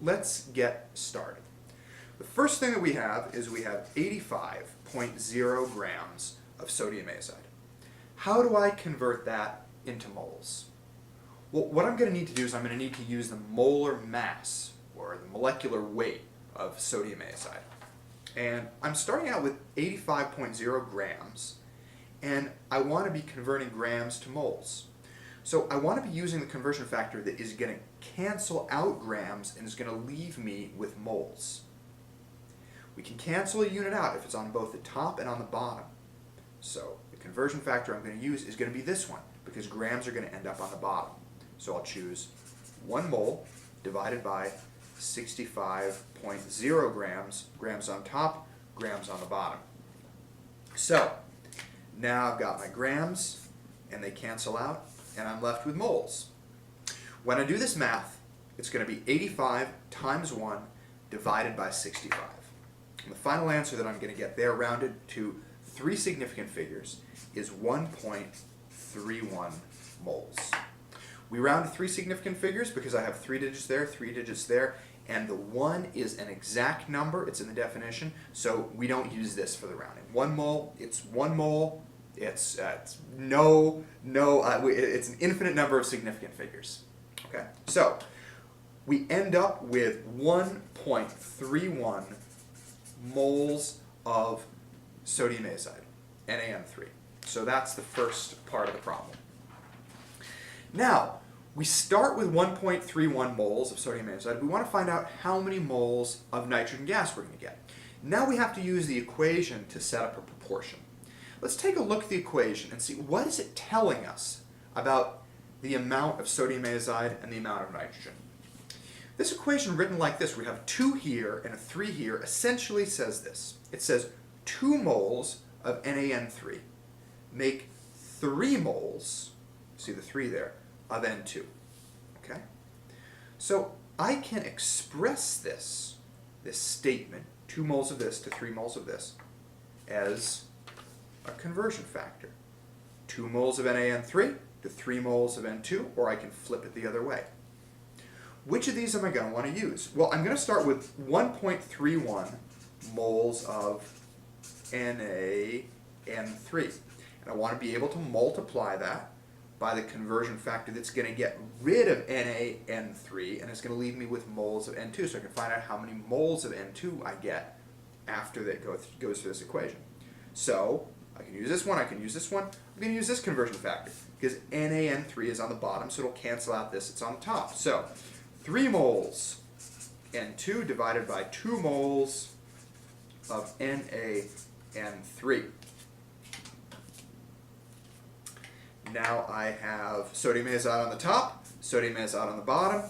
let's get started. The first thing that we have is we have 85.0 grams of sodium azide. How do I convert that into moles? Well, what I'm going to need to do is I'm going to need to use the molar mass, or the molecular weight, of sodium azide. And I'm starting out with 85.0 grams, and I want to be converting grams to moles. So I want to be using the conversion factor that is going to cancel out grams and is going to leave me with moles. We can cancel a unit out if it's on both the top and on the bottom. So the conversion factor I'm going to use is going to be this one, because grams are going to end up on the bottom. So I'll choose 1 mole divided by 65.0 grams, grams on top, grams on the bottom. So now I've got my grams, and they cancel out, and I'm left with moles. When I do this math, it's going to be 85 times 1 divided by 65. And the final answer that I'm going to get there, rounded to 3 significant figures, is 1.31 moles. We round to 3 significant figures because I have 3 digits there, 3 digits there, and the 1 is an exact number. It's in the definition, so we don't use this for the rounding. 1 mole, it's 1 mole. It's it's an infinite number of significant figures. Okay, so we end up with 1.31 moles of sodium azide, NaN3. So that's the first part of the problem. Now, we start with 1.31 moles of sodium azide. We want to find out how many moles of nitrogen gas we're going to get. Now we have to use the equation to set up a proportion. Let's take a look at the equation and see what is it telling us about the amount of sodium azide and the amount of nitrogen. This equation written like this, we have a 2 here and a 3 here, essentially says this. It says 2 moles of NaN3 make 3 moles, see the 3 there, of N2. Okay? So I can express this statement, 2 moles of this to 3 moles of this, as a conversion factor. 2 moles of NaN3 to 3 moles of N2, or I can flip it the other way. Which of these am I going to want to use? Well, I'm going to start with 1.31 moles of NaN3. And I want to be able to multiply that by the conversion factor that's going to get rid of NaN3, and it's going to leave me with moles of N2, so I can find out how many moles of N2 I get after that goes through this equation. So I can use this one, I can use this one, I'm going to use this conversion factor, because NaN3 is on the bottom, so it'll cancel out this, it's on the top. So 3 moles N2 divided by 2 moles of NaN3. Now I have sodium azide on the top, sodium azide on the bottom.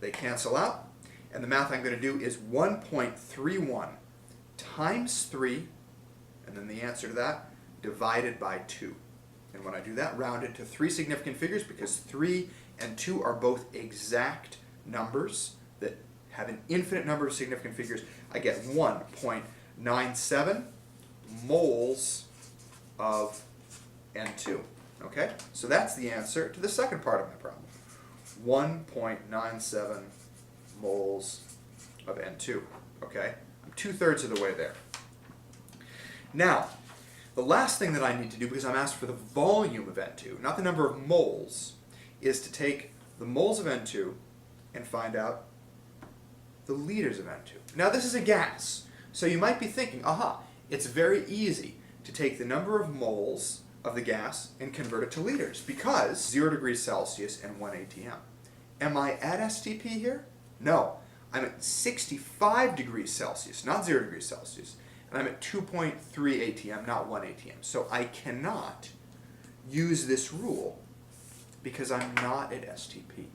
They cancel out. And the math I'm going to do is 1.31 times 3, and then the answer to that, divided by 2. And when I do that, rounded to 3 significant figures, because 3 and 2 are both exact numbers that have an infinite number of significant figures, I get 1.97 moles of N2. Okay, so that's the answer to the second part of my problem. 1.97 moles of N2. Okay, I'm 2/3 of the way there. Now, the last thing that I need to do, because I'm asked for the volume of N2, not the number of moles, is to take the moles of N2 and find out the liters of N2. Now, this is a gas, so you might be thinking, aha, it's very easy to take the number of moles of the gas and convert it to liters, because 0 degrees Celsius and 1 atm. Am I at STP here? No. I'm at 65 degrees Celsius, not 0 degrees Celsius, and I'm at 2.3 atm, not 1 atm. So I cannot use this rule because I'm not at STP.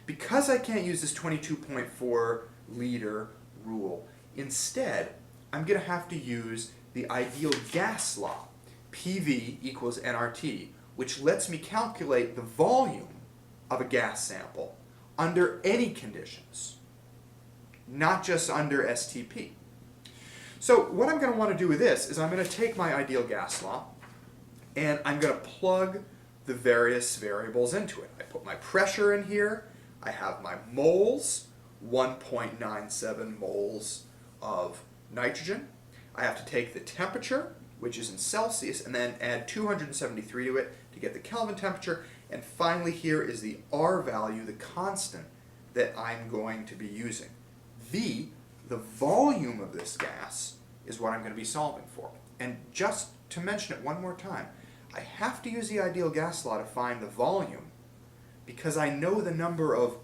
Because I can't use this 22.4 liter rule, instead I'm going to have to use the ideal gas law, PV equals nRT, which lets me calculate the volume of a gas sample under any conditions, not just under STP. So what I'm going to want to do with this is I'm going to take my ideal gas law and I'm going to plug the various variables into it. I put my pressure in here, I have my moles, 1.97 moles of nitrogen. I have to take the temperature, which is in Celsius, and then add 273 to it to get the Kelvin temperature. And finally here is the R value, the constant that I'm going to be using. V, the volume of this gas, is what I'm going to be solving for. And just to mention it one more time, I have to use the ideal gas law to find the volume because I know the number of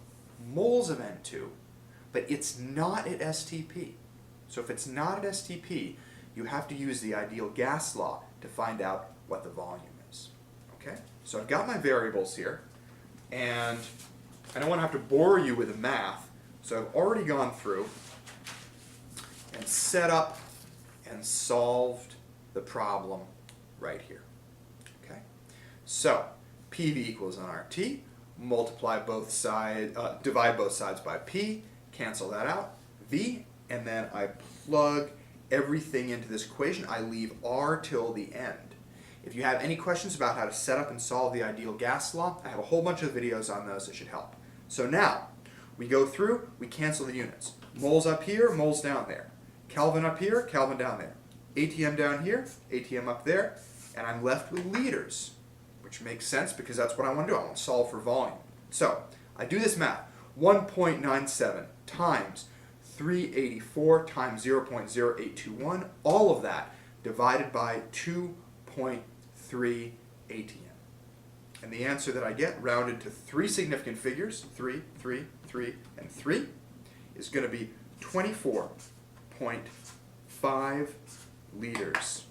moles of N2, but it's not at STP. So if it's not at STP, you have to use the ideal gas law to find out what the volume is. Okay? So I've got my variables here, and I don't want to have to bore you with the math, so I've already gone through and set up and solved the problem right here. Okay? So PV equals nRT, multiply both sides, divide both sides by P, cancel that out, V, and then I plug everything into this equation. I leave R till the end. If you have any questions about how to set up and solve the ideal gas law, I have a whole bunch of videos on those that should help. So now, we go through, we cancel the units. Moles up here, moles down there. Kelvin up here, Kelvin down there. ATM down here, ATM up there, and I'm left with liters, which makes sense because that's what I want to do. I want to solve for volume. So, I do this math. 1.97 times 384 times 0.0821, all of that divided by 2.3 ATM. And the answer that I get, rounded to three significant figures, 3, 3, 3, and 3, is going to be 24.5 liters.